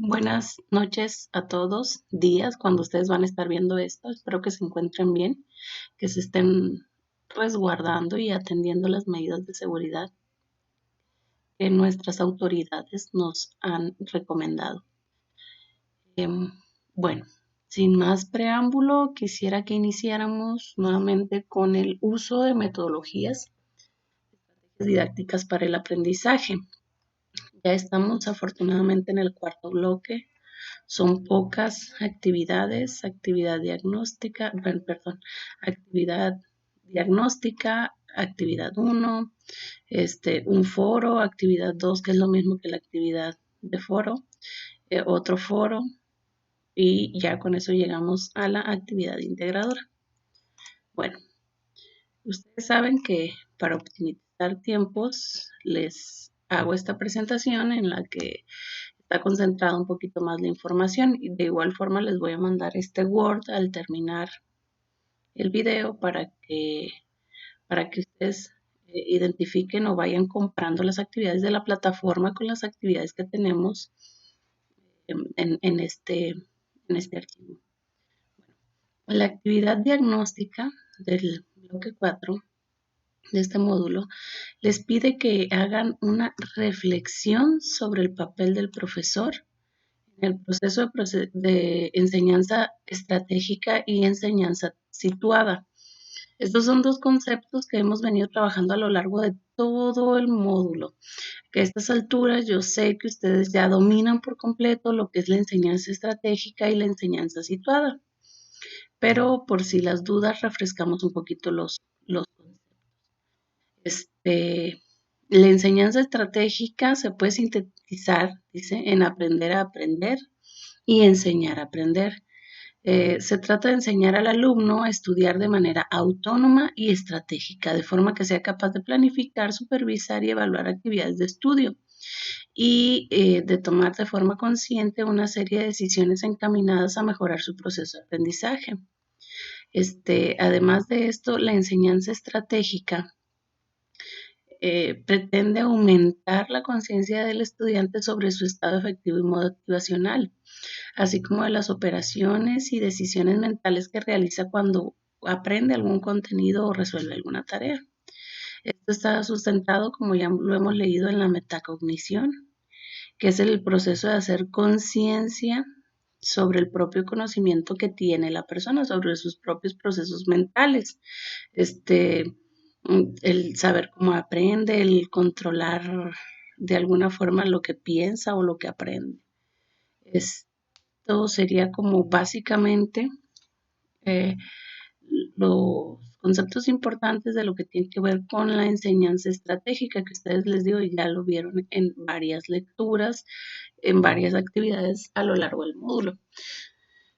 Buenas noches a todos, días, cuando ustedes van a estar viendo esto. Espero que se encuentren bien, que se estén resguardando y atendiendo las medidas de seguridad que nuestras autoridades nos han recomendado. Em, bueno, sin más preámbulo, quisiera que iniciáramos nuevamente con el uso de metodologías didácticas para el aprendizaje. Ya estamos afortunadamente en el cuarto bloque. Son pocas actividades, actividad diagnóstica, actividad uno, un foro, actividad 2, que es lo mismo que la actividad de foro, otro foro, y ya con eso llegamos a la actividad integradora. Bueno, ustedes saben que para optimizar tiempos les hago esta presentación en la que está concentrada un poquito más la información, y de igual forma les voy a mandar este Word al terminar el video para que ustedes identifiquen o vayan comprando las actividades de la plataforma con las actividades que tenemos en este archivo. La actividad diagnóstica del bloque 4 de este módulo les pide que hagan una reflexión sobre el papel del profesor en el proceso de enseñanza estratégica y enseñanza situada. Estos son dos conceptos que hemos venido trabajando a lo largo de todo el módulo, que a estas alturas yo sé que ustedes ya dominan por completo lo que es la enseñanza estratégica y la enseñanza situada, pero por si las dudas refrescamos un poquito los conceptos. La enseñanza estratégica se puede sintetizar, dice, en aprender a aprender y enseñar a aprender. Se trata de enseñar al alumno a estudiar de manera autónoma y estratégica, de forma que sea capaz de planificar, supervisar y evaluar actividades de estudio y de tomar de forma consciente una serie de decisiones encaminadas a mejorar su proceso de aprendizaje. Además de esto, la enseñanza estratégica pretende aumentar la conciencia del estudiante sobre su estado afectivo y motivacional, así como de las operaciones y decisiones mentales que realiza cuando aprende algún contenido o resuelve alguna tarea. Esto está sustentado, como ya lo hemos leído, en la metacognición, que es el proceso de hacer conciencia sobre el propio conocimiento que tiene la persona, sobre sus propios procesos mentales. El saber cómo aprende, el controlar de alguna forma lo que piensa o lo que aprende. Esto sería como básicamente eh, los conceptos importantes de lo que tiene que ver con la enseñanza estratégica, que ustedes les digo, ya lo vieron en varias lecturas, en varias actividades a lo largo del módulo.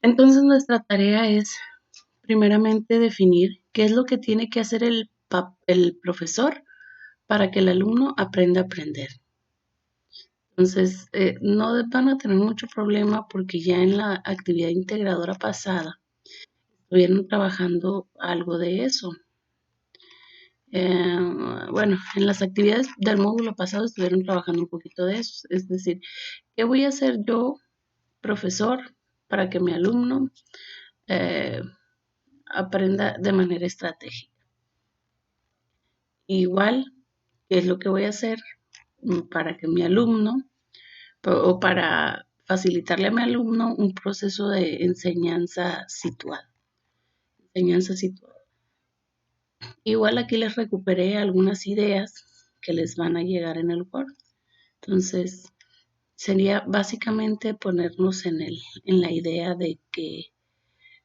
Entonces nuestra tarea es primeramente definir qué es lo que tiene que hacer el profesor para que el alumno aprenda a aprender. Entonces, no van a tener mucho problema porque ya en la actividad integradora pasada estuvieron trabajando algo de eso. Bueno, en las actividades del módulo pasado estuvieron trabajando un poquito de eso. Es decir, ¿qué voy a hacer yo, profesor, para que mi alumno eh, aprenda de manera estratégica? Igual, ¿qué es lo que voy a hacer para que mi alumno o para facilitarle a mi alumno un proceso de enseñanza situada? Enseñanza situada. Igual aquí les recuperé algunas ideas que les van a llegar en el Word. Entonces, sería básicamente ponernos en la idea de que,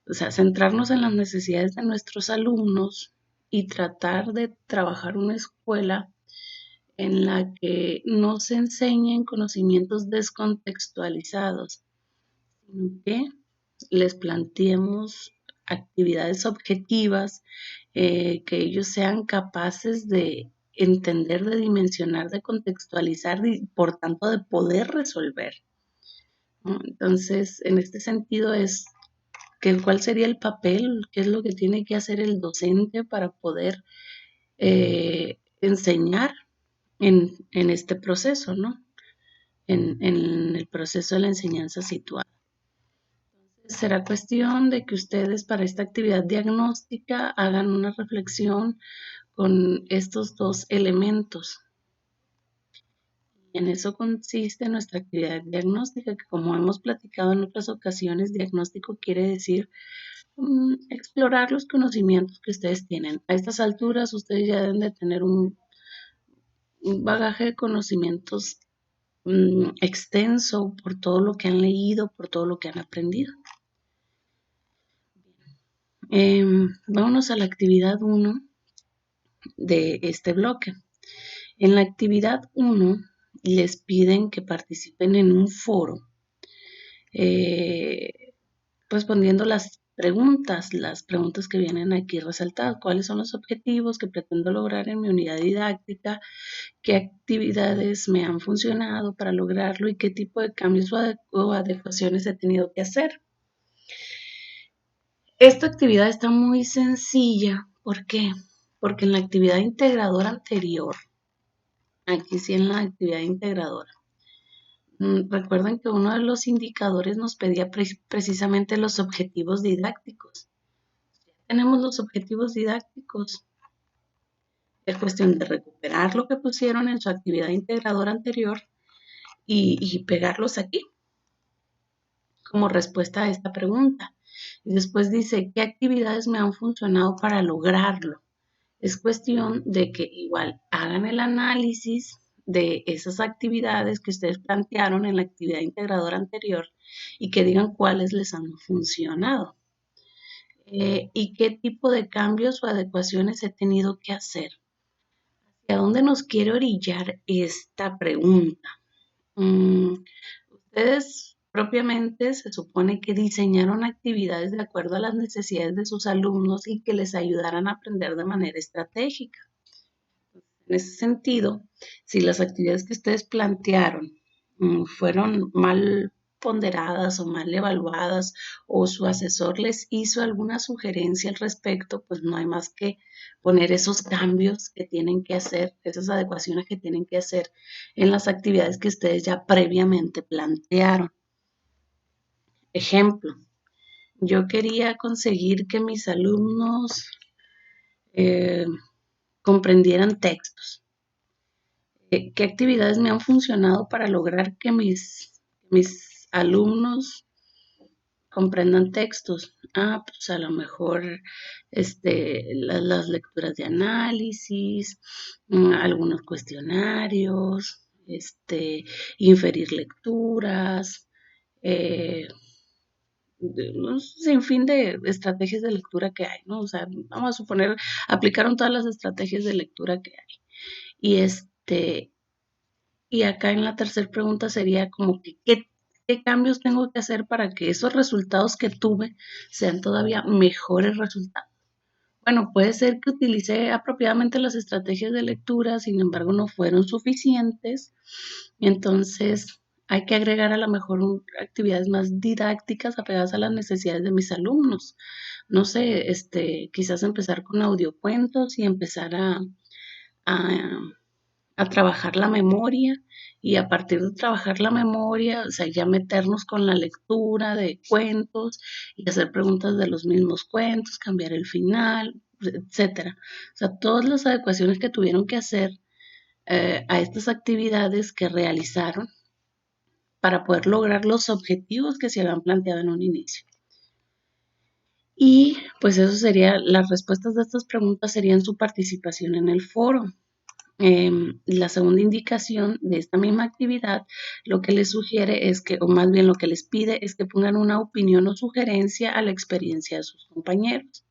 o sea, centrarnos en las necesidades de nuestros alumnos y tratar de trabajar una escuela en la que no se enseñen conocimientos descontextualizados, sino que les planteemos actividades objetivas que ellos sean capaces de entender, de dimensionar, de contextualizar y por tanto de poder resolver, ¿no? Entonces, en este sentido es cuál sería el papel, qué es lo que tiene que hacer el docente para poder enseñar en este proceso, ¿no? en el proceso de la enseñanza situada. Será cuestión de que ustedes para esta actividad diagnóstica hagan una reflexión con estos dos elementos. En eso consiste nuestra actividad diagnóstica, que como hemos platicado en otras ocasiones, diagnóstico quiere decir explorar los conocimientos que ustedes tienen. A estas alturas ustedes ya deben de tener un bagaje de conocimientos extenso por todo lo que han leído, por todo lo que han aprendido. Vámonos a la actividad 1 de este bloque. En la actividad 1 les piden que participen en un foro respondiendo las preguntas que vienen aquí resaltadas. ¿Cuáles son los objetivos que pretendo lograr en mi unidad didáctica? ¿Qué actividades me han funcionado para lograrlo y qué tipo de cambios o adecuaciones he tenido que hacer? Esta actividad está muy sencilla. ¿Por qué? Porque en la actividad integradora anterior, aquí sí en la actividad integradora, recuerden que uno de los indicadores nos pedía precisamente los objetivos didácticos. Tenemos los objetivos didácticos. Es cuestión de recuperar lo que pusieron en su actividad integradora anterior y pegarlos aquí como respuesta a esta pregunta. Y después dice, ¿qué actividades me han funcionado para lograrlo? Es cuestión de que igual hagan el análisis de esas actividades que ustedes plantearon en la actividad integradora anterior y que digan cuáles les han funcionado. Y qué tipo de cambios o adecuaciones he tenido que hacer. ¿Hacia dónde nos quiere orillar esta pregunta? Ustedes propiamente se supone que diseñaron actividades de acuerdo a las necesidades de sus alumnos y que les ayudaran a aprender de manera estratégica. En ese sentido, si las actividades que ustedes plantearon fueron mal ponderadas o mal evaluadas o su asesor les hizo alguna sugerencia al respecto, pues no hay más que poner esos cambios que tienen que hacer, esas adecuaciones que tienen que hacer en las actividades que ustedes ya previamente plantearon. Ejemplo, yo quería conseguir que mis alumnos comprendieran textos. ¿Qué actividades me han funcionado para lograr que mis alumnos comprendan textos? Pues a lo mejor las lecturas de análisis, algunos cuestionarios, inferir lecturas, un sinfín de estrategias de lectura que hay, ¿no? O sea, vamos a suponer, aplicaron todas las estrategias de lectura que hay. Y acá en la tercera pregunta sería como que, ¿qué cambios tengo que hacer para que esos resultados que tuve sean todavía mejores resultados? Bueno, puede ser que utilicé apropiadamente las estrategias de lectura, sin embargo, no fueron suficientes. Entonces, hay que agregar a lo mejor actividades más didácticas apegadas a las necesidades de mis alumnos. No sé, quizás empezar con audiocuentos y empezar a trabajar la memoria y a partir de trabajar la memoria, o sea, ya meternos con la lectura de cuentos y hacer preguntas de los mismos cuentos, cambiar el final, etcétera. O sea, todas las adecuaciones que tuvieron que hacer a estas actividades que realizaron para poder lograr los objetivos que se habían planteado en un inicio. Y pues eso sería, las respuestas de estas preguntas serían su participación en el foro. La segunda indicación de esta misma actividad, lo que les sugiere es que, o más bien lo que les pide es que pongan una opinión o sugerencia a la experiencia de sus compañeros.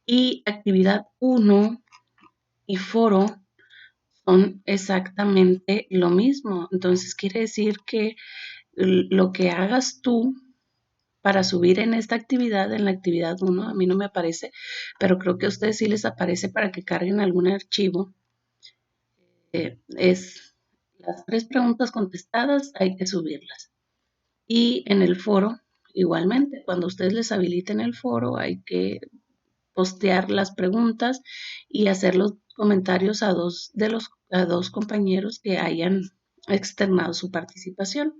Y actividad 1 y foro son exactamente lo mismo. Entonces quiere decir que lo que hagas tú para subir en esta actividad, en la actividad 1, a mí no me aparece, pero creo que a ustedes sí les aparece para que carguen algún archivo. Es las 3 preguntas contestadas, hay que subirlas. Y en el foro, igualmente, cuando ustedes les habiliten el foro, hay que postear las preguntas y hacer los comentarios a dos compañeros que hayan externado su participación.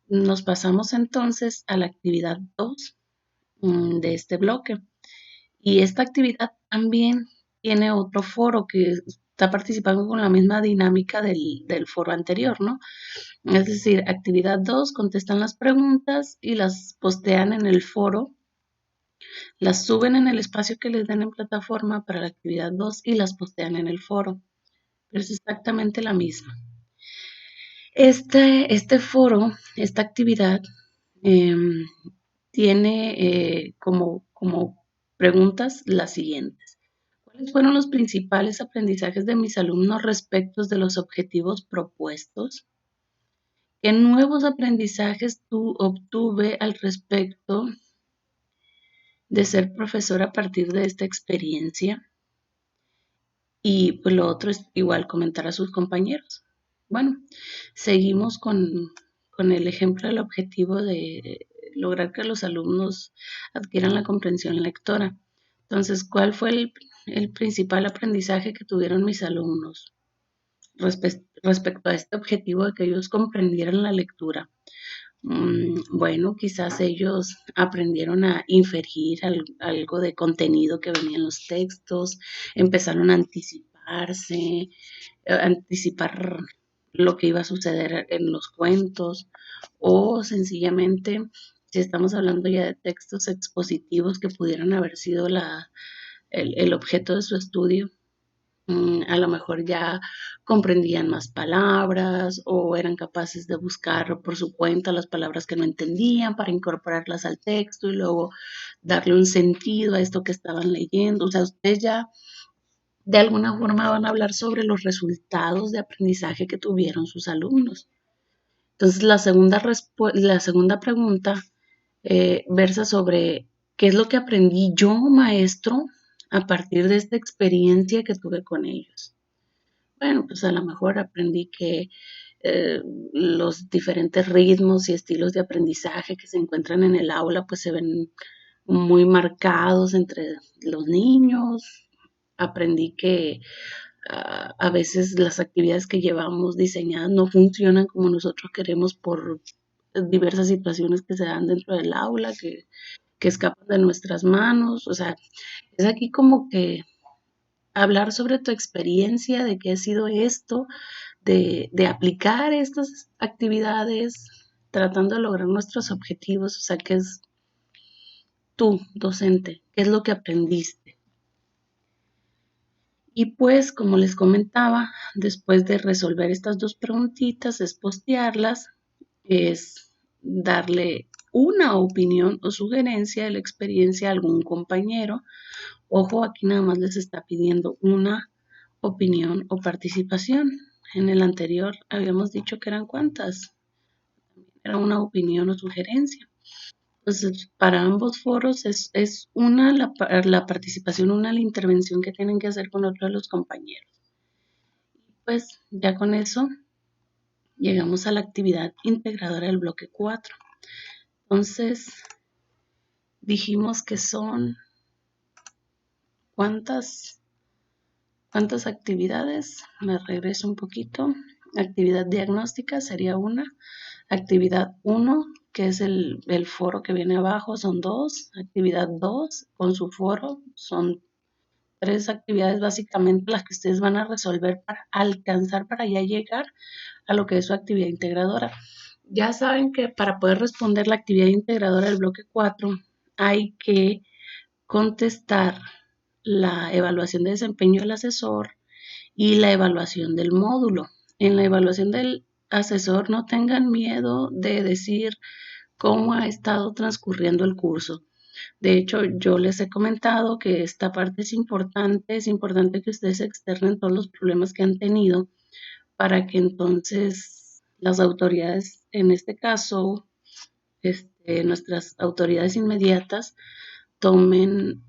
Nos pasamos entonces a la actividad 2 de este bloque. Y esta actividad también tiene otro foro que está participando con la misma dinámica del foro anterior, ¿no? Es decir, actividad 2 contestan las preguntas y las postean en el foro, las suben en el espacio que les den en plataforma para la actividad 2 y las postean en el foro. Pero es exactamente la misma. Este foro, esta actividad, tiene como preguntas las siguientes. ¿Cuáles fueron los principales aprendizajes de mis alumnos respecto de los objetivos propuestos? ¿Qué nuevos aprendizajes obtuve al respecto de ser profesor a partir de esta experiencia? Y pues lo otro es igual comentar a sus compañeros. Bueno, seguimos con el ejemplo del objetivo de lograr que los alumnos adquieran la comprensión lectora. Entonces, ¿cuál fue el principal aprendizaje que tuvieron mis alumnos respecto a este objetivo de que ellos comprendieran la lectura? Bueno, quizás ellos aprendieron a inferir algo de contenido que venía en los textos, empezaron a anticipar lo que iba a suceder en los cuentos, o sencillamente, si estamos hablando ya de textos expositivos que pudieran haber sido el objeto de su estudio, a lo mejor ya comprendían más palabras o eran capaces de buscar por su cuenta las palabras que no entendían para incorporarlas al texto y luego darle un sentido a esto que estaban leyendo. O sea, ustedes ya de alguna forma van a hablar sobre los resultados de aprendizaje que tuvieron sus alumnos. Entonces, la segunda pregunta versa sobre qué es lo que aprendí yo, maestro, a partir de esta experiencia que tuve con ellos. Bueno, pues a lo mejor aprendí que los diferentes ritmos y estilos de aprendizaje que se encuentran en el aula, pues se ven muy marcados entre los niños. Aprendí que a veces las actividades que llevamos diseñadas no funcionan como nosotros queremos por diversas situaciones que se dan dentro del aula, que escapan de nuestras manos. O sea, es aquí como que hablar sobre tu experiencia, de qué ha sido esto, de aplicar estas actividades, tratando de lograr nuestros objetivos. O sea, ¿qué es tú, docente? ¿Qué es lo que aprendiste? Y pues, como les comentaba, después de resolver estas dos preguntitas, es postearlas, es darle una opinión o sugerencia de la experiencia a algún compañero. Ojo, aquí nada más les está pidiendo una opinión o participación. En el anterior habíamos dicho que eran cuántas. Era una opinión o sugerencia. Entonces, para ambos foros es una la participación, una la intervención que tienen que hacer con otro de los compañeros. Pues ya con eso llegamos a la actividad integradora del bloque 4. Entonces, dijimos que son ¿cuántas actividades? Me regreso un poquito. Actividad diagnóstica sería una. Actividad 1, que es el foro que viene abajo, son 2. Actividad 2, con su foro, son 3 actividades básicamente las que ustedes van a resolver para alcanzar, para ya llegar a lo que es su actividad integradora. Ya saben que para poder responder la actividad integradora del bloque 4 hay que contestar la evaluación de desempeño del asesor y la evaluación del módulo. En la evaluación del asesor no tengan miedo de decir cómo ha estado transcurriendo el curso. De hecho, yo les he comentado que esta parte es importante que ustedes externen todos los problemas que han tenido para que entonces las autoridades, en este caso, nuestras autoridades inmediatas, tomen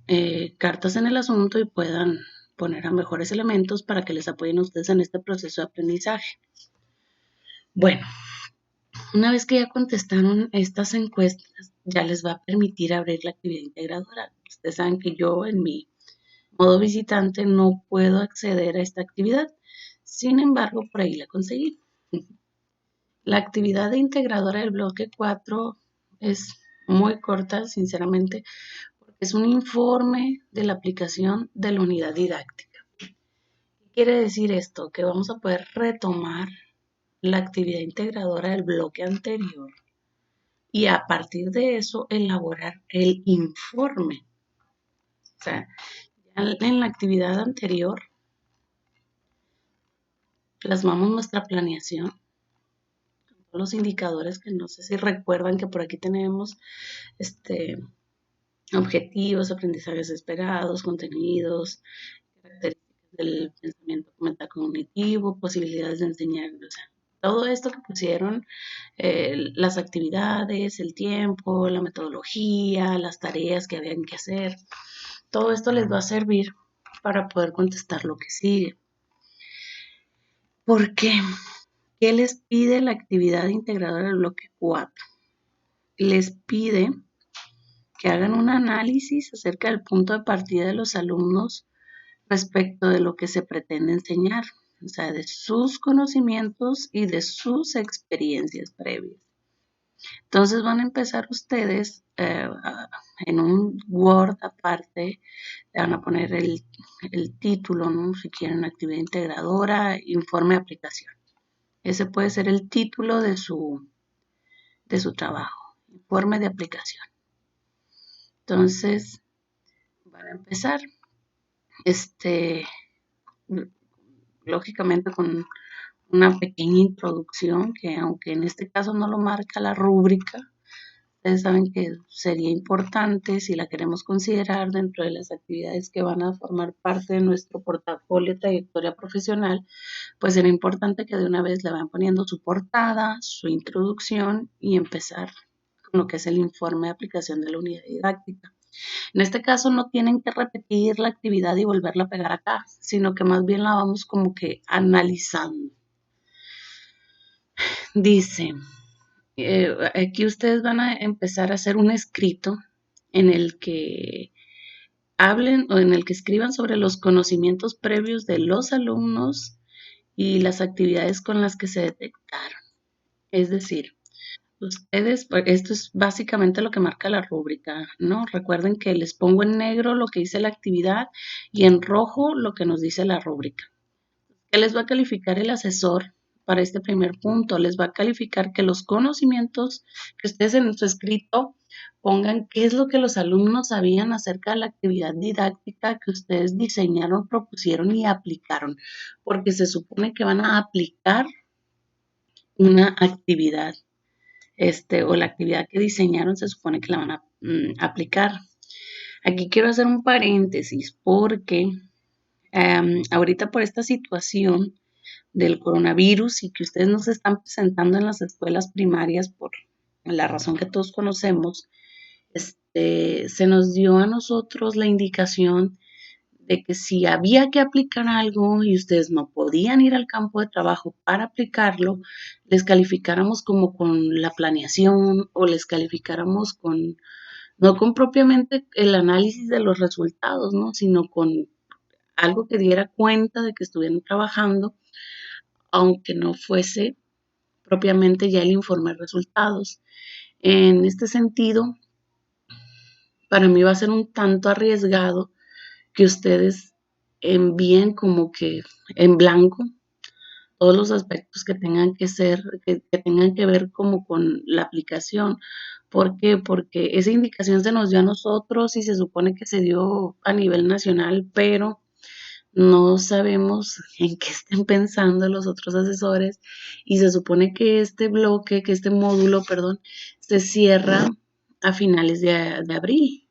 cartas en el asunto y puedan poner a mejores elementos para que les apoyen a ustedes en este proceso de aprendizaje. Bueno, una vez que ya contestaron estas encuestas, ya les va a permitir abrir la actividad integradora. Ustedes saben que yo en mi modo visitante no puedo acceder a esta actividad. Sin embargo, por ahí la conseguí. La actividad integradora del bloque 4 es muy corta, sinceramente, porque es un informe de la aplicación de la unidad didáctica. ¿Qué quiere decir esto? Que vamos a poder retomar la actividad integradora del bloque anterior y a partir de eso elaborar el informe. O sea, ya en la actividad anterior plasmamos nuestra planeación, los indicadores que no sé si recuerdan que por aquí tenemos objetivos, aprendizajes esperados, contenidos, características del pensamiento metacognitivo, posibilidades de enseñar, o sea, todo esto que pusieron, las actividades, el tiempo, la metodología, las tareas que habían que hacer, todo esto les va a servir para poder contestar lo que sigue. ¿Por qué? ¿Qué les pide la actividad integradora del bloque 4? Les pide que hagan un análisis acerca del punto de partida de los alumnos respecto de lo que se pretende enseñar, o sea, de sus conocimientos y de sus experiencias previas. Entonces van a empezar ustedes en un Word aparte, le van a poner el título, ¿no? Si quieren actividad integradora, informe de aplicación. Ese puede ser el título de su trabajo, informe de aplicación. Entonces, van a empezar, lógicamente con una pequeña introducción que aunque en este caso no lo marca la rúbrica, ustedes saben que sería importante si la queremos considerar dentro de las actividades que van a formar parte de nuestro portafolio de trayectoria profesional, pues será importante que de una vez le van poniendo su portada, su introducción y empezar con lo que es el informe de aplicación de la unidad didáctica. En este caso no tienen que repetir la actividad y volverla a pegar acá, sino que más bien la vamos como que analizando. Dice, aquí ustedes van a empezar a hacer un escrito en el que hablen o en el que escriban sobre los conocimientos previos de los alumnos y las actividades con las que se detectaron. Es decir, ustedes, esto es básicamente lo que marca la rúbrica, ¿no? Recuerden que les pongo en negro lo que dice la actividad y en rojo lo que nos dice la rúbrica. ¿Qué les va a calificar el asesor para este primer punto? Les va a calificar que los conocimientos que ustedes en su escrito pongan qué es lo que los alumnos sabían acerca de la actividad didáctica que ustedes diseñaron, propusieron y aplicaron, porque se supone que van a aplicar una actividad, o la actividad que diseñaron se supone que la van a aplicar. Aquí quiero hacer un paréntesis porque ahorita por esta situación del coronavirus y que ustedes no se están presentando en las escuelas primarias por la razón que todos conocemos, se nos dio a nosotros la indicación de que si había que aplicar algo y ustedes no podían ir al campo de trabajo para aplicarlo, les calificáramos como con la planeación o les calificáramos con, no con propiamente el análisis de los resultados, ¿no? Sino con algo que diera cuenta de que estuvieran trabajando, aunque no fuese propiamente ya el informe de resultados. En este sentido, para mí va a ser un tanto arriesgado que ustedes envíen como que en blanco todos los aspectos que tengan que ser, que tengan que ver como con la aplicación. ¿Por qué? Porque esa indicación se nos dio a nosotros y se supone que se dio a nivel nacional, pero no sabemos en qué estén pensando los otros asesores y se supone que este bloque, que este módulo, perdón, se cierra a finales de abril,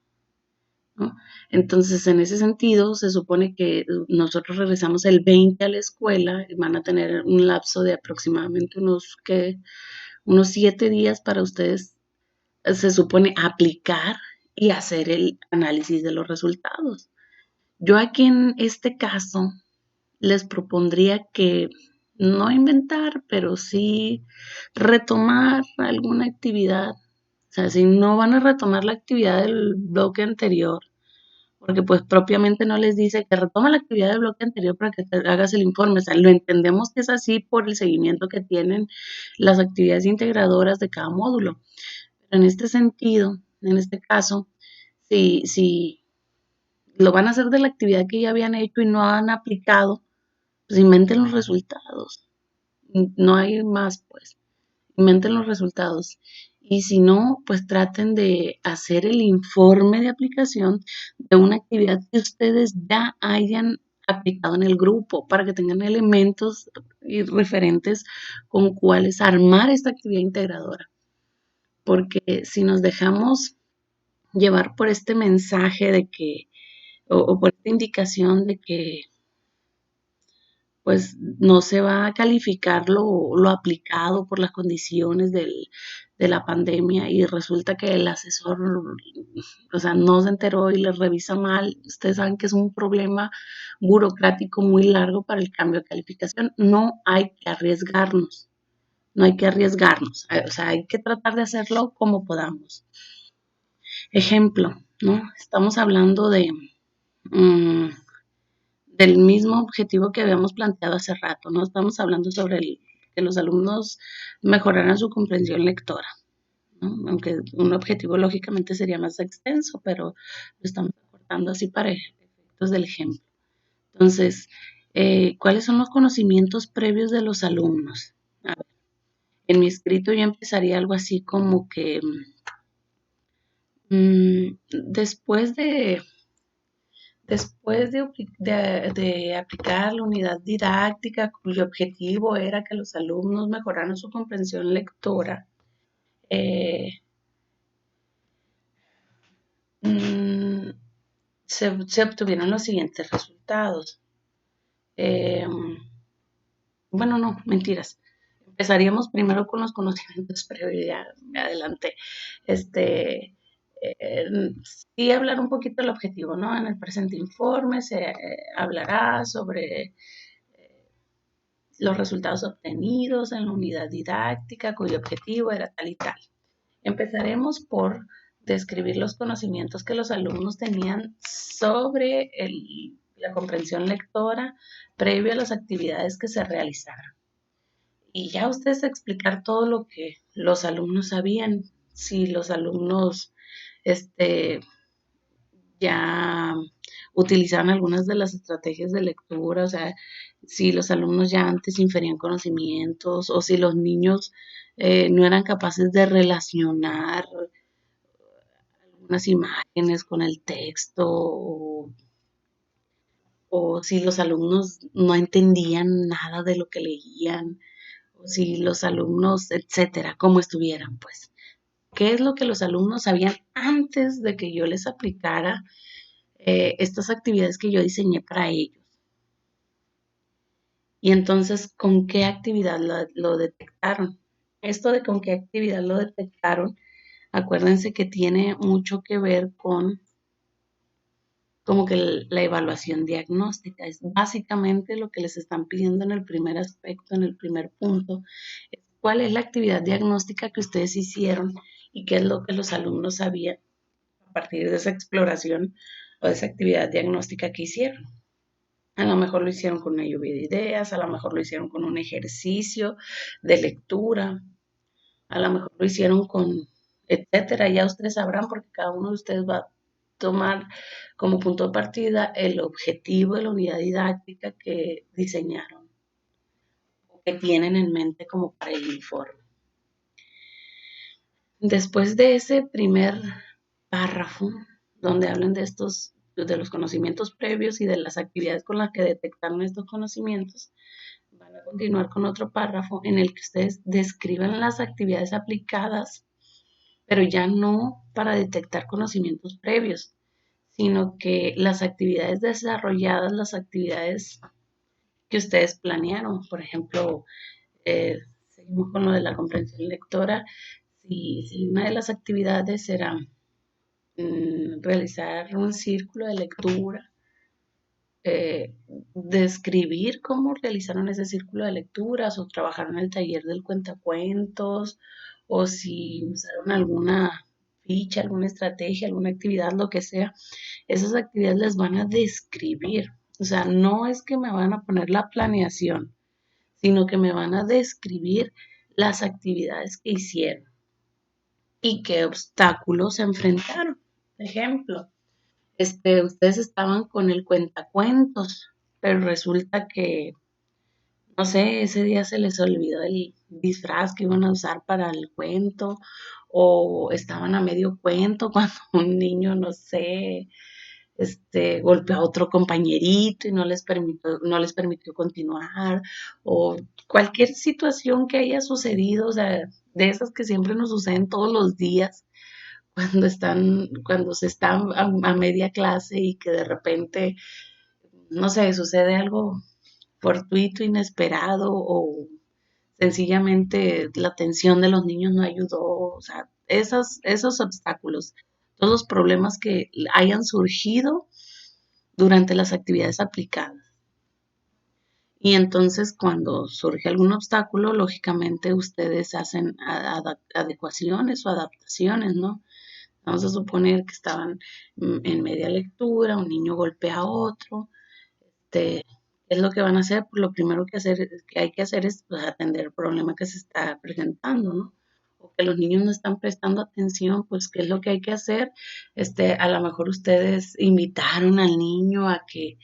¿no? Entonces, en ese sentido, se supone que nosotros regresamos el 20 a la escuela y van a tener un lapso de aproximadamente unos 7 días para ustedes, se supone, aplicar y hacer el análisis de los resultados. Yo aquí en este caso les propondría que no inventar, pero sí retomar alguna actividad. O sea, si no van a retomar la actividad del bloque anterior porque pues propiamente no les dice que retoma la actividad del bloque anterior para que te hagas el informe. O sea, lo entendemos que es así por el seguimiento que tienen las actividades integradoras de cada módulo. Pero en este sentido, en este caso, si lo van a hacer de la actividad que ya habían hecho y no han aplicado, pues inventen los resultados. No hay más, pues. Inventen los resultados. Y si no, pues traten de hacer el informe de aplicación de una actividad que ustedes ya hayan aplicado en el grupo para que tengan elementos y referentes con cuáles armar esta actividad integradora. Porque si nos dejamos llevar por este mensaje de que, o por esta indicación de que pues no se va a calificar lo aplicado por las condiciones de la pandemia y resulta que el asesor, o sea, no se enteró y le revisa mal. Ustedes saben que es un problema burocrático muy largo para el cambio de calificación. No hay que arriesgarnos, no hay que arriesgarnos, o sea, hay que tratar de hacerlo como podamos. Ejemplo, ¿no? Estamos hablando mm, del mismo objetivo que habíamos planteado hace rato, ¿no? Estamos hablando sobre que los alumnos mejoraran su comprensión lectora, ¿no? Aunque un objetivo lógicamente sería más extenso, pero lo estamos acortando así para efectos del ejemplo. Entonces, ¿cuáles son los conocimientos previos de los alumnos? A ver, en mi escrito yo empezaría algo así como que después de aplicar la unidad didáctica cuyo objetivo era que los alumnos mejoraran su comprensión lectora, eh, mm, se obtuvieron los siguientes resultados. Eh, bueno, no, mentiras. Empezaríamos primero con los conocimientos previos, ya me adelanté. Este, sí hablar un poquito del objetivo, ¿no? En el presente informe se hablará sobre los resultados obtenidos en la unidad didáctica cuyo objetivo era tal y tal. Empezaremos por describir los conocimientos que los alumnos tenían sobre la comprensión lectora previo a las actividades que se realizaron. Y ya ustedes explicar todo lo que los alumnos sabían, si los alumnos este, ya utilizaban algunas de las estrategias de lectura, o sea, si los alumnos ya antes inferían conocimientos o si los niños no eran capaces de relacionar algunas imágenes con el texto o si los alumnos no entendían nada de lo que leían o si los alumnos, etcétera, cómo estuvieran, pues. ¿Qué es lo que los alumnos sabían antes de que yo les aplicara estas actividades que yo diseñé para ellos? Y entonces, ¿con qué actividad lo detectaron? Esto de con qué actividad lo detectaron, acuérdense que tiene mucho que ver con como que la evaluación diagnóstica. Es básicamente lo que les están pidiendo en el primer aspecto, en el primer punto. ¿Cuál es la actividad diagnóstica que ustedes hicieron y qué es lo que los alumnos sabían a partir de esa exploración o de esa actividad diagnóstica que hicieron? A lo mejor lo hicieron con una lluvia de ideas, a lo mejor lo hicieron con un ejercicio de lectura, a lo mejor lo hicieron con, etcétera. Ya ustedes sabrán porque cada uno de ustedes va a tomar como punto de partida el objetivo de la unidad didáctica que diseñaron o que tienen en mente como para el informe. Después de ese primer párrafo, donde hablan de estos, de los conocimientos previos y de las actividades con las que detectaron estos conocimientos, van a continuar con otro párrafo en el que ustedes describan las actividades aplicadas, pero ya no para detectar conocimientos previos, sino que las actividades desarrolladas, las actividades que ustedes planearon, por ejemplo, seguimos con lo de la comprensión lectora, si una de las actividades era realizar un círculo de lectura, describir cómo realizaron ese círculo de lecturas o trabajaron el taller del cuentacuentos o si usaron alguna ficha, alguna estrategia, alguna actividad, lo que sea, esas actividades les van a describir. O sea, no es que me van a poner la planeación, sino que me van a describir las actividades que hicieron y qué obstáculos se enfrentaron. Ejemplo, ustedes estaban con el cuentacuentos, pero resulta que, no sé, ese día se les olvidó el disfraz que iban a usar para el cuento, o estaban a medio cuento cuando un niño, no sé, golpeó a otro compañerito y no les permitió continuar, o cualquier situación que haya sucedido, o sea, de esas que siempre nos suceden todos los días, cuando se está a media clase y que de repente, no sé, sucede algo fortuito, inesperado, o sencillamente la atención de los niños no ayudó, o sea, esos obstáculos, todos los problemas que hayan surgido durante las actividades aplicadas. Y entonces cuando surge algún obstáculo, lógicamente ustedes hacen adecuaciones o adaptaciones, ¿no? Vamos a suponer que estaban en media lectura, un niño golpea a otro. ¿Qué es lo que van a hacer? Pues lo primero que hay que hacer es, pues, atender el problema que se está presentando, ¿no? O que los niños no están prestando atención, pues ¿qué es lo que hay que hacer? A lo mejor ustedes invitaron al niño a que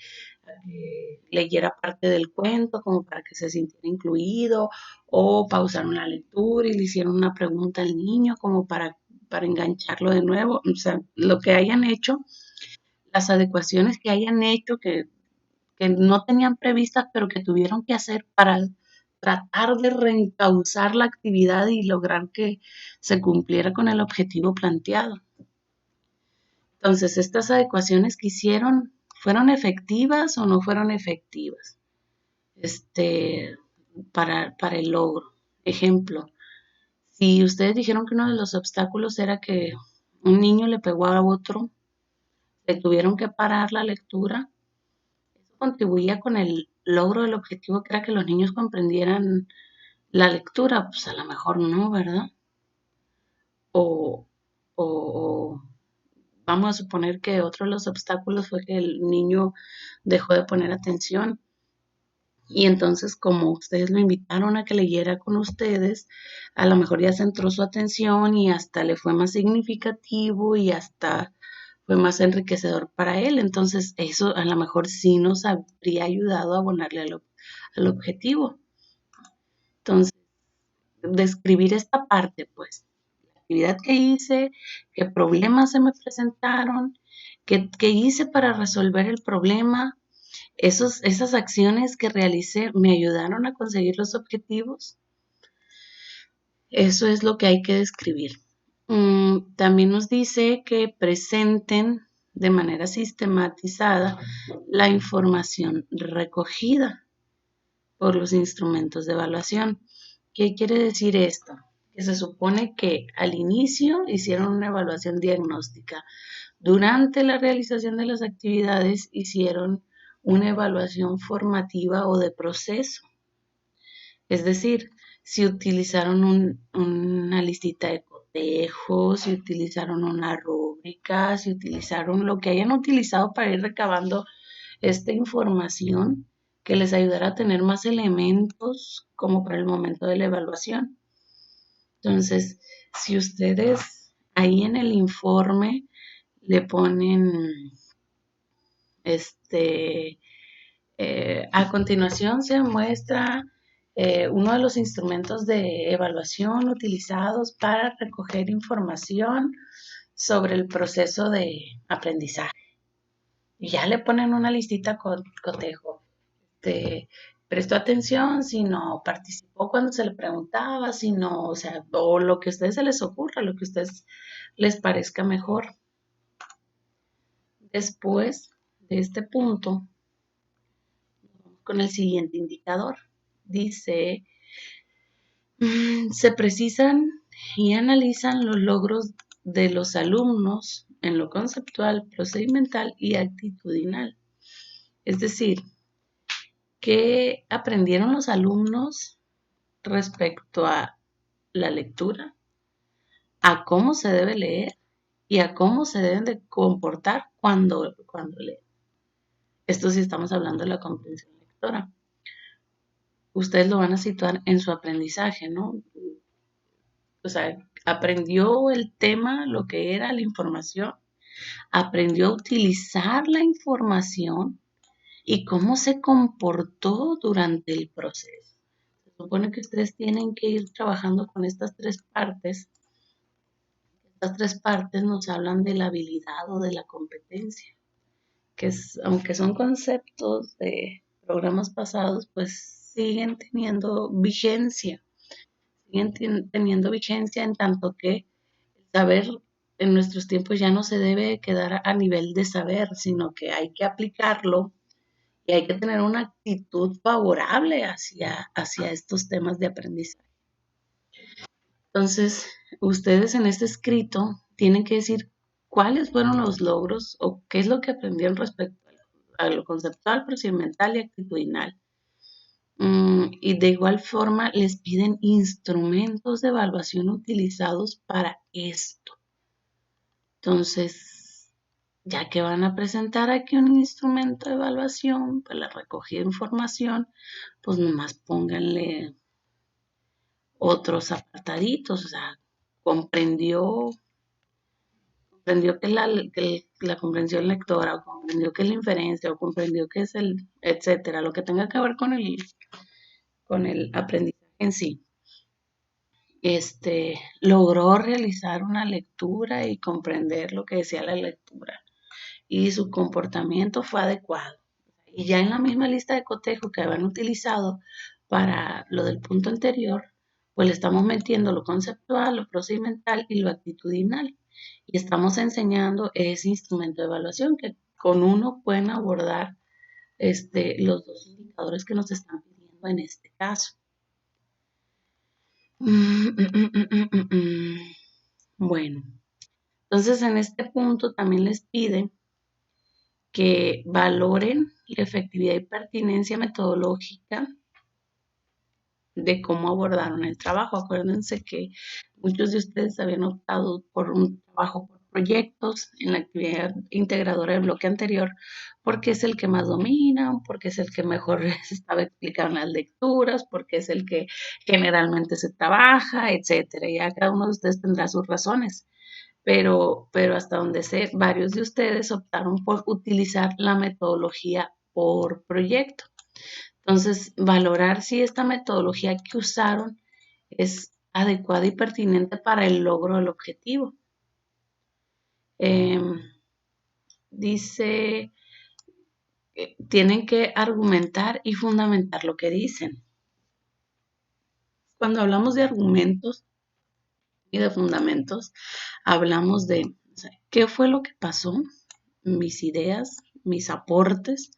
leyera parte del cuento como para que se sintiera incluido, o pausaron la lectura y le hicieron una pregunta al niño como para engancharlo de nuevo. O sea, lo que hayan hecho, las adecuaciones que hayan hecho que no tenían previstas, pero que tuvieron que hacer para tratar de reencauzar la actividad y lograr que se cumpliera con el objetivo planteado. Entonces, estas adecuaciones que hicieron, ¿fueron efectivas o no fueron efectivas? Para el logro. Ejemplo, si ustedes dijeron que uno de los obstáculos era que un niño le pegó a otro, le tuvieron que parar la lectura, eso contribuía con el logro del objetivo, que era que los niños comprendieran la lectura. Pues a lo mejor no, ¿verdad? O, o vamos a suponer que otro de los obstáculos fue que el niño dejó de poner atención. Y entonces, como ustedes lo invitaron a que leyera con ustedes, a lo mejor ya centró su atención y hasta le fue más significativo y hasta fue más enriquecedor para él. Entonces, eso a lo mejor sí nos habría ayudado a abonarle al objetivo. Entonces, describir esta parte, pues, la actividad que hice, qué problemas se me presentaron, qué hice para resolver el problema, esas acciones que realicé me ayudaron a conseguir los objetivos. Eso es lo que hay que describir. También nos dice que presenten de manera sistematizada la información recogida por los instrumentos de evaluación. ¿Qué quiere decir esto? Que se supone que al inicio hicieron una evaluación diagnóstica. Durante la realización de las actividades hicieron una evaluación formativa o de proceso. Es decir, si utilizaron una listita de cotejos, si utilizaron una rúbrica, si utilizaron lo que hayan utilizado para ir recabando esta información que les ayudará a tener más elementos como para el momento de la evaluación. Entonces, si ustedes ahí en el informe le ponen, a continuación se muestra uno de los instrumentos de evaluación utilizados para recoger información sobre el proceso de aprendizaje. Y ya le ponen una listita con cotejo. Prestó atención, si no participó cuando se le preguntaba, si no, o sea, o lo que a ustedes se les ocurra, lo que a ustedes les parezca mejor. Después de este punto, con el siguiente indicador. Dice, se precisan y analizan los logros de los alumnos en lo conceptual, procedimental y actitudinal. Es decir, ¿qué aprendieron los alumnos respecto a la lectura, a cómo se debe leer y a cómo se deben de comportar cuando leen. Esto sí estamos hablando de la comprensión lectora. Ustedes lo van a situar en su aprendizaje, ¿no? O sea, aprendió el tema, lo que era la información, aprendió a utilizar la información y cómo se comportó durante el proceso. Se supone que ustedes tienen que ir trabajando con estas tres partes. Estas tres partes nos hablan de la habilidad o de la competencia, que es, aunque son conceptos de programas pasados, pues siguen teniendo vigencia en tanto que el saber en nuestros tiempos ya no se debe quedar a nivel de saber, sino que hay que aplicarlo y hay que tener una actitud favorable hacia estos temas de aprendizaje. Entonces, ustedes en este escrito tienen que decir cuáles fueron los logros o qué es lo que aprendieron respecto a lo conceptual, procedimental y actitudinal. Y de igual forma les piden instrumentos de evaluación utilizados para esto. Entonces, ya que van a presentar aquí un instrumento de evaluación para la recogida de información, pues nomás pónganle otros apartaditos, o sea, comprendió, comprendió que la comprensión lectora, o comprendió que es la inferencia, o comprendió que es el, etcétera, lo que tenga que ver con el aprendizaje en sí. Logró realizar una lectura y comprender lo que decía la lectura y su comportamiento fue adecuado. Y ya en la misma lista de cotejo que habían utilizado para lo del punto anterior, pues le estamos metiendo lo conceptual, lo procedimental y lo actitudinal. Y estamos enseñando ese instrumento de evaluación que con uno pueden abordar los dos indicadores que nos están pidiendo en este caso. Bueno, entonces en este punto también les pide que valoren la efectividad y pertinencia metodológica de cómo abordaron el trabajo. Acuérdense que muchos de ustedes habían optado por un trabajo por proyectos en la actividad integradora del bloque anterior, porque es el que más dominan, porque es el que mejor les estaba explicando las lecturas, porque es el que generalmente se trabaja, etcétera. Ya cada uno de ustedes tendrá sus razones. Pero hasta donde sé, varios de ustedes optaron por utilizar la metodología por proyecto. Entonces, valorar si esta metodología que usaron es adecuada y pertinente para el logro del objetivo. Dice, tienen que argumentar y fundamentar lo que dicen. Cuando hablamos de argumentos y de fundamentos, hablamos de, o sea, qué fue lo que pasó, mis ideas, mis aportes,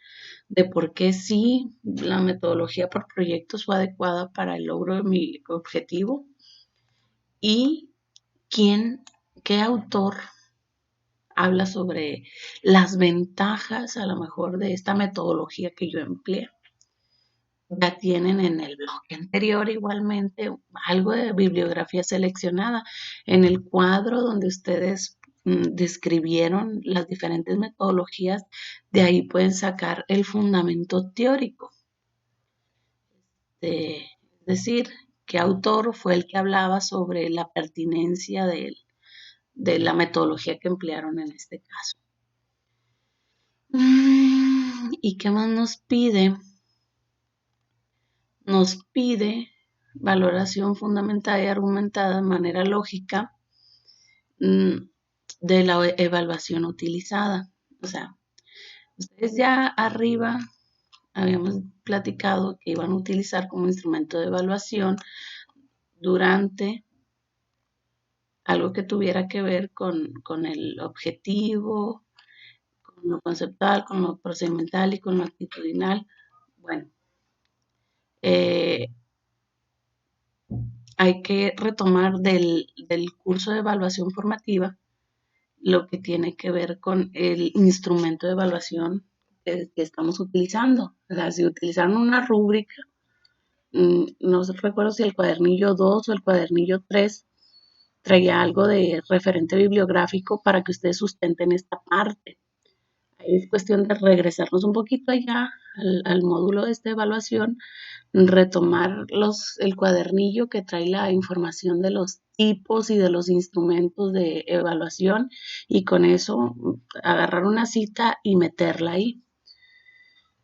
de por qué sí la metodología por proyectos fue adecuada para el logro de mi objetivo y qué autor habla sobre las ventajas a lo mejor de esta metodología que yo empleé. Ya tienen en el bloque anterior igualmente algo de bibliografía seleccionada en el cuadro donde ustedes describieron las diferentes metodologías, de ahí pueden sacar el fundamento teórico. Es decir, qué autor fue el que hablaba sobre la pertinencia de la metodología que emplearon en este caso. ¿Y qué más nos pide? Nos pide valoración fundamentada y argumentada de manera lógica de la evaluación utilizada. O sea, ustedes ya arriba habíamos platicado que iban a utilizar como instrumento de evaluación durante algo que tuviera que ver con el objetivo, con lo conceptual, con lo procedimental y con lo actitudinal. Bueno, hay que retomar del curso de evaluación formativa lo que tiene que ver con el instrumento de evaluación que estamos utilizando. O sea, si utilizaron una rúbrica, no recuerdo si el cuadernillo 2 o el cuadernillo 3, traía algo de referente bibliográfico para que ustedes sustenten esta parte. Ahí es cuestión de regresarnos un poquito allá al módulo de esta evaluación, retomar el cuadernillo que trae la información de los tipos y de los instrumentos de evaluación y con eso agarrar una cita y meterla ahí,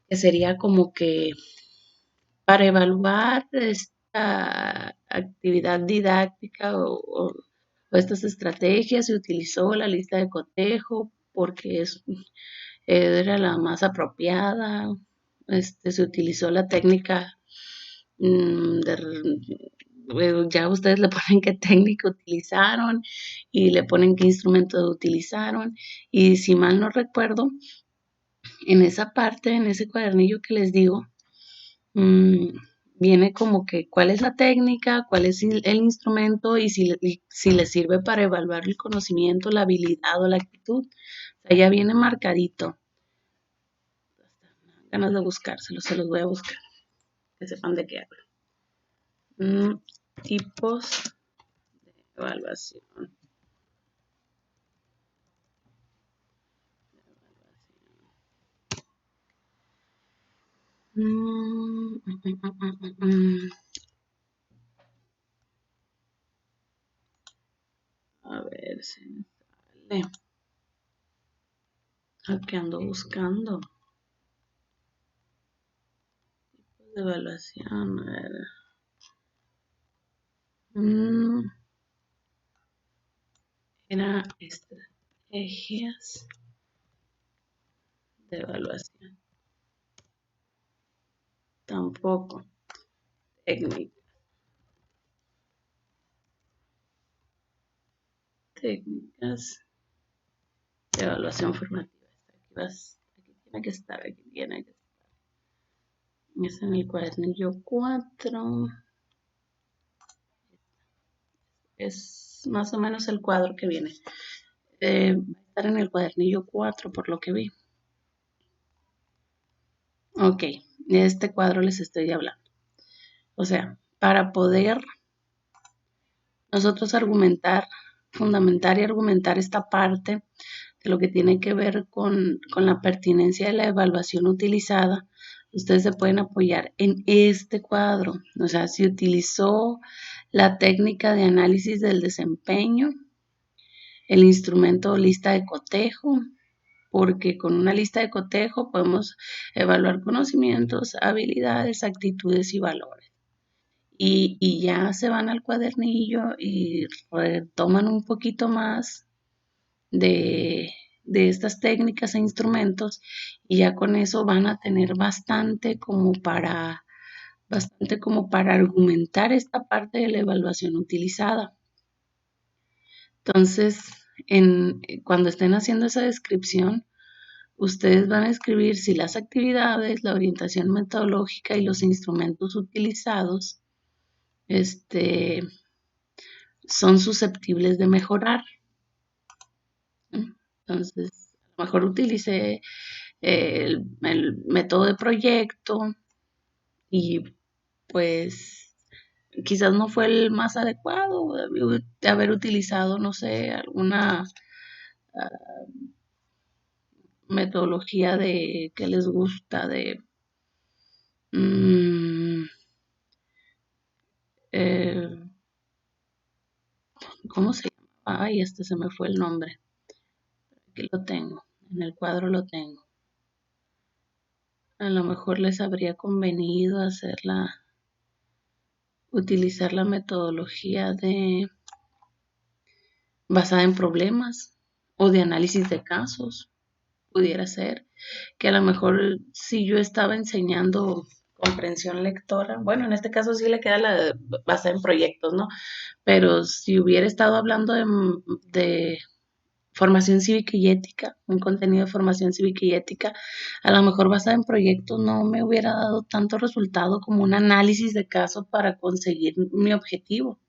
que sería como que para evaluar esta actividad didáctica o estas estrategias se utilizó la lista de cotejo porque era la más apropiada. Se utilizó la técnica ya ustedes le ponen qué técnica utilizaron y le ponen qué instrumento utilizaron. Y si mal no recuerdo, en esa parte, en ese cuadernillo que les digo, mm, viene como que cuál es la técnica, cuál es el instrumento y si le sirve para evaluar el conocimiento, la habilidad o la actitud. O sea, ya viene marcadito. Ganas de buscárselo, se los voy a buscar, que sepan de qué hablo. Tipos de evaluación. A ver si me sale. Aquí ando buscando. Tipos de evaluación. A ver. Era estrategias de evaluación. Tampoco. Técnicas de evaluación formativa. Aquí tiene que estar, aquí tiene que estar. Es en el cuadernillo 4. Es más o menos el cuadro que viene. Va a estar en el cuadernillo 4 por lo que vi. Ok, de este cuadro les estoy hablando. O sea, para poder nosotros fundamentar y argumentar esta parte de lo que tiene que ver con la pertinencia de la evaluación utilizada, ustedes se pueden apoyar en este cuadro. O sea, si utilizó la técnica de análisis del desempeño, el instrumento lista de cotejo, porque con una lista de cotejo podemos evaluar conocimientos, habilidades, actitudes y valores. Y ya se van al cuadernillo y retoman un poquito más de estas técnicas e instrumentos y ya con eso van a tener bastante como para argumentar esta parte de la evaluación utilizada. Entonces, cuando estén haciendo esa descripción, ustedes van a escribir si las actividades, la orientación metodológica y los instrumentos utilizados son susceptibles de mejorar. Entonces, a lo mejor utilicé el método de proyecto y pues quizás no fue el más adecuado de haber utilizado, no sé, alguna metodología de que les gusta de ¿cómo se llama? Ay, se me fue el nombre. Aquí lo tengo, en el cuadro lo tengo. A lo mejor les habría convenido utilizar la metodología basada en problemas o de análisis de casos. Pudiera ser que a lo mejor si yo estaba enseñando comprensión lectora, bueno, en este caso sí le queda la basada en proyectos, ¿no? Pero si hubiera estado hablando de formación cívica y ética, un contenido de formación cívica y ética, a lo mejor basada en proyectos no me hubiera dado tanto resultado como un análisis de caso para conseguir mi objetivo.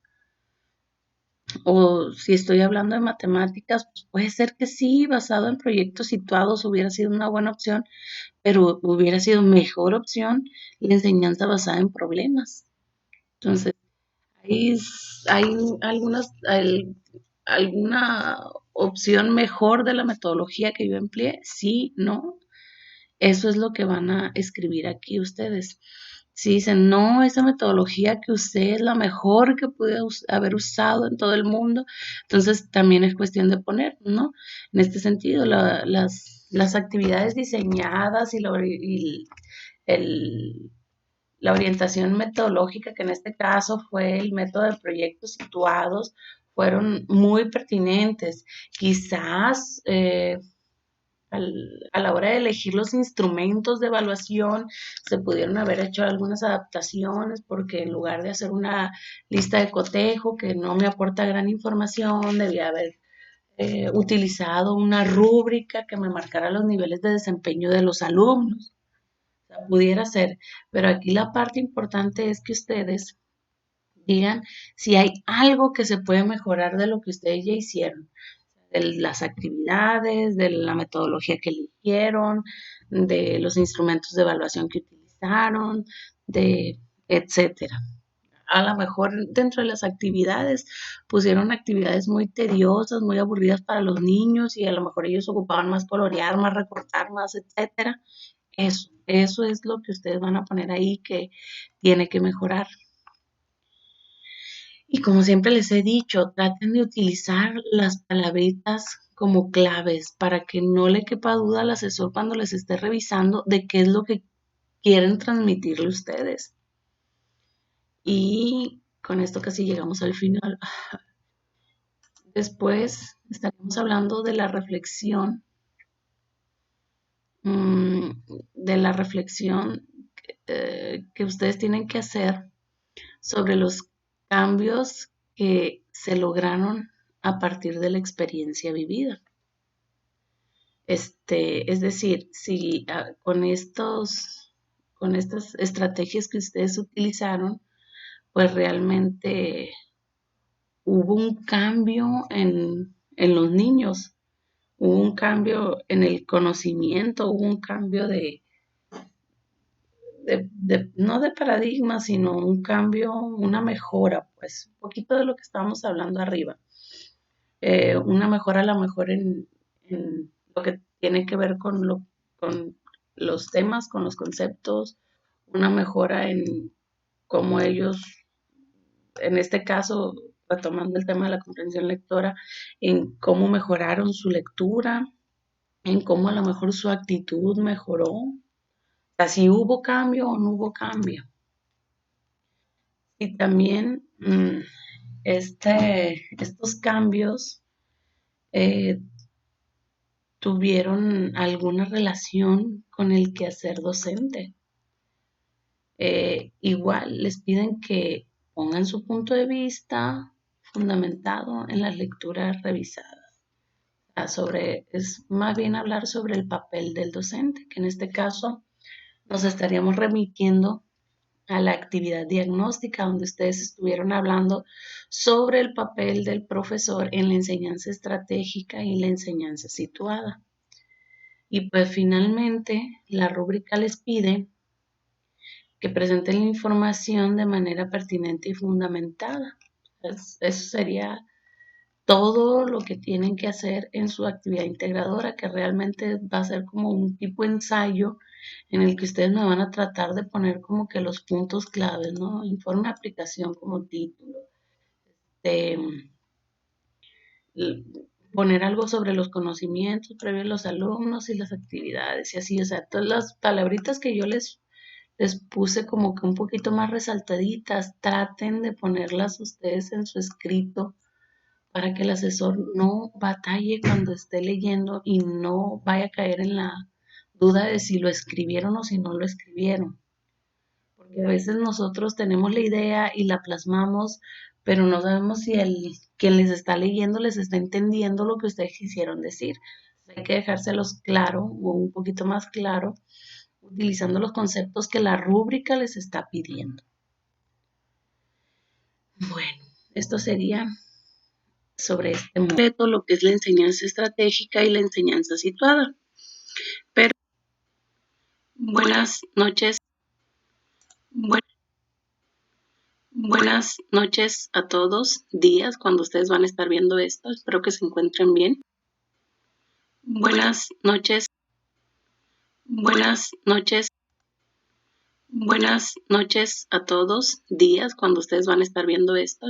O si estoy hablando de matemáticas, pues puede ser que sí, basado en proyectos situados hubiera sido una buena opción, pero hubiera sido mejor opción la enseñanza basada en problemas. Entonces, Hay alguna opción mejor de la metodología que yo empleé, sí, no. Eso es lo que van a escribir aquí ustedes. Si dicen, no, esa metodología que usé es la mejor que pude haber usado en todo el mundo, entonces también es cuestión de poner, ¿no? En este sentido, las actividades diseñadas y el- la orientación metodológica, que en este caso fue el método de proyectos situados, fueron muy pertinentes. Quizás a la hora de elegir los instrumentos de evaluación, se pudieron haber hecho algunas adaptaciones porque en lugar de hacer una lista de cotejo que no me aporta gran información, debía haber utilizado una rúbrica que me marcara los niveles de desempeño de los alumnos. O sea, pudiera ser, pero aquí la parte importante es que ustedes digan si hay algo que se puede mejorar de lo que ustedes ya hicieron, de las actividades, de la metodología que eligieron, de los instrumentos de evaluación que utilizaron, de etcétera. A lo mejor dentro de las actividades pusieron actividades muy tediosas, muy aburridas para los niños y a lo mejor ellos ocupaban más colorear, más recortar, más, etcétera. Eso es lo que ustedes van a poner ahí que tiene que mejorar. Y como siempre les he dicho, traten de utilizar las palabritas como claves para que no le quepa duda al asesor cuando les esté revisando de qué es lo que quieren transmitirle ustedes. Y con esto casi llegamos al final. Después estaremos hablando mm, de la reflexión que ustedes tienen que hacer sobre los cambios que se lograron a partir de la experiencia vivida. Es decir, si con estas estrategias que ustedes utilizaron, pues realmente hubo un cambio en los niños, hubo un cambio en el conocimiento, hubo un cambio no de paradigma, sino un cambio, una mejora, pues un poquito de lo que estábamos hablando arriba. Una mejora a lo mejor en lo que tiene que ver con los temas, con los conceptos, una mejora en cómo ellos, en este caso, retomando el tema de la comprensión lectora, en cómo mejoraron su lectura, en cómo a lo mejor su actitud mejoró, o sea, si hubo cambio o no hubo cambio. Y también estos cambios eh, tuvieron alguna relación con el quehacer docente. Igual les piden que pongan su punto de vista fundamentado en las lecturas revisadas. Es más bien hablar sobre el papel del docente, que en este caso nos estaríamos remitiendo a la actividad diagnóstica, donde ustedes estuvieron hablando sobre el papel del profesor en la enseñanza estratégica y la enseñanza situada. Y pues finalmente la rúbrica les pide que presenten la información de manera pertinente y fundamentada. Eso sería todo lo que tienen que hacer en su actividad integradora, que realmente va a ser como un tipo de ensayo en el que ustedes me van a tratar de poner como que los puntos claves, ¿no? Informe de aplicación como título, de poner algo sobre los conocimientos previos de los alumnos y las actividades y así, o sea, todas las palabritas que yo les puse como que un poquito más resaltaditas, traten de ponerlas ustedes en su escrito para que el asesor no batalle cuando esté leyendo y no vaya a caer en la duda de si lo escribieron o si no lo escribieron. Porque a veces nosotros tenemos la idea y la plasmamos, pero no sabemos si quien les está leyendo les está entendiendo lo que ustedes quisieron decir. Hay que dejárselos claro o un poquito más claro utilizando los conceptos que la rúbrica les está pidiendo. Bueno, esto sería sobre este método, lo que es la enseñanza estratégica y la enseñanza situada. Pero buenas noches. Buenas noches a todos, días, cuando ustedes van a estar viendo esto. Espero que se encuentren bien. Buenas noches, buenas noches, buenas noches a todos, días, cuando ustedes van a estar viendo esto.